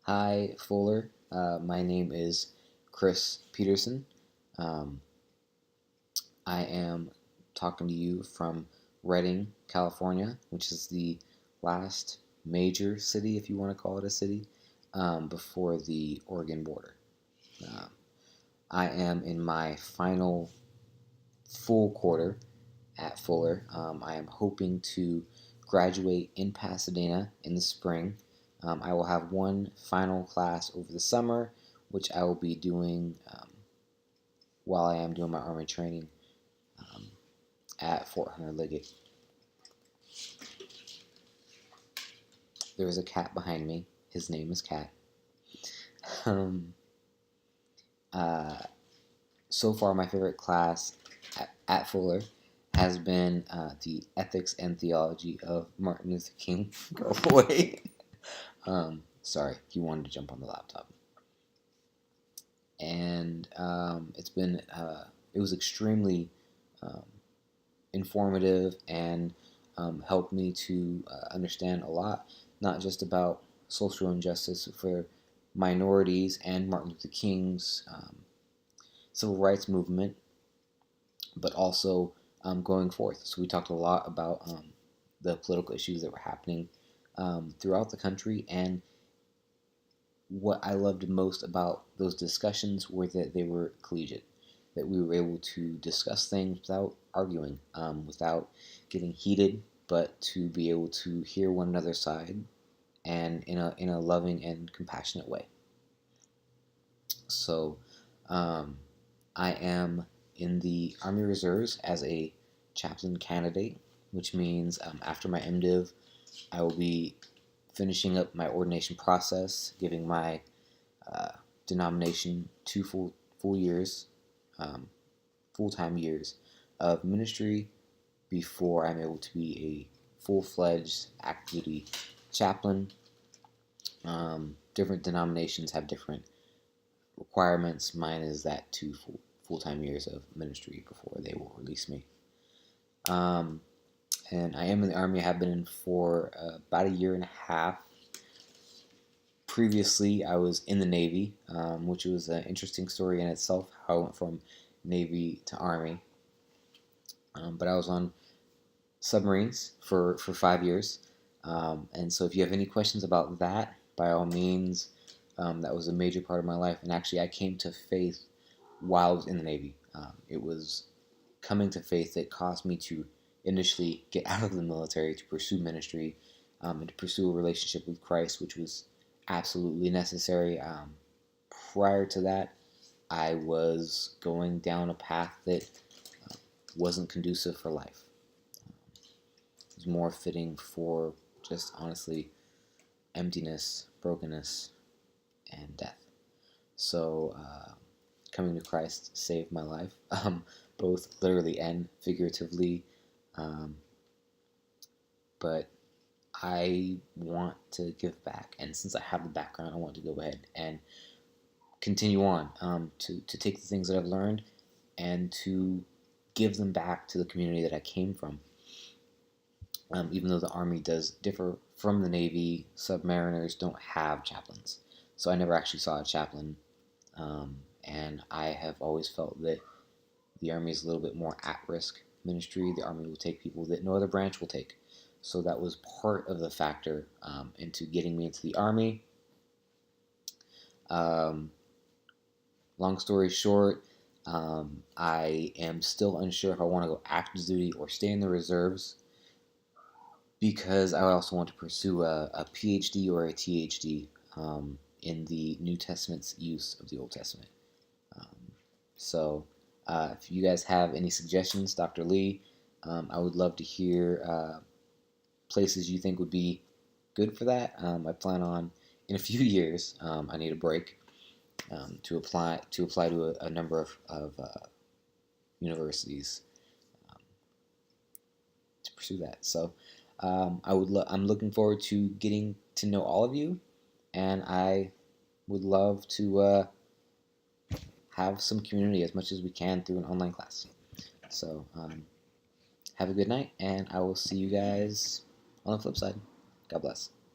Hi, Fuller. My name is Chris Peterson. Um, I am talking to you from Redding, California, which is the last major city, if you want to call it a city, before the Oregon border. Um, I am in my final full quarter at Fuller. I am hoping to graduate in Pasadena in the spring. I will have one final class over the summer, which I will be doing while I am doing my Army training um, at Fort Hunter Liggett. There is a cat behind me. His name is Cat. Um, uh, so far, my favorite class at Fuller has been the ethics and theology of Martin Luther King. Go away. Sorry, he wanted to jump on the laptop. And it was extremely um, informative and helped me to understand a lot, not just about social injustice for minorities and Martin Luther King's civil rights movement, but also going forth. So we talked a lot about the political issues that were happening throughout the country, and what I loved most about those discussions were that they were collegiate, that we were able to discuss things without arguing, without getting heated, but to be able to hear one another's side and in a loving and compassionate way. So, um, I am in the Army Reserves as a chaplain candidate, which means after my MDiv, I will be finishing up my ordination process, giving my uh, denomination 2 full years, um, full-time years of ministry before I'm able to be a full-fledged active duty chaplain. Different denominations have different requirements. Mine is that full-time years of ministry before they will release me. Um, and I am in the Army. I have been in for about a year and a half. Previously, I was in the Navy, which was an interesting story in itself, how I went from Navy to Army. But I was on submarines for 5 years. And so if you have any questions about that, by all means, that was a major part of my life. And actually, I came to faith while I was in the Navy. It was coming to faith that caused me to initially get out of the military to pursue ministry and to pursue a relationship with Christ, which was absolutely necessary. Prior to that, I was going down a path that wasn't conducive for life. It was more fitting for just honestly emptiness, brokenness, and death. So, coming to Christ saved my life, both literally and figuratively. Um, but I want to give back, and since I have the background, I want to go ahead and continue on to take the things that I've learned and to give them back to the community that I came from. Even though the Army does differ from the Navy, submariners don't have chaplains. So I never actually saw a chaplain, and I have always felt that the Army is a little bit more at-risk ministry. The Army will take people that no other branch will take. So that was part of the factor into getting me into the Army. Um, Long story short, I am still unsure if I want to go active duty or stay in the reserves because I also want to pursue a PhD or a THD in the New Testament's use of the Old Testament. Um, so, if you guys have any suggestions, Dr. Lee, I would love to hear places you think would be good for that. I plan on in a few years. I need a break to apply to a number of universities um, to pursue that. So I'm looking forward to getting to know all of you, and I would love to have some community as much as we can through an online class. So have a good night, and I will see you guys on the flip side. God bless.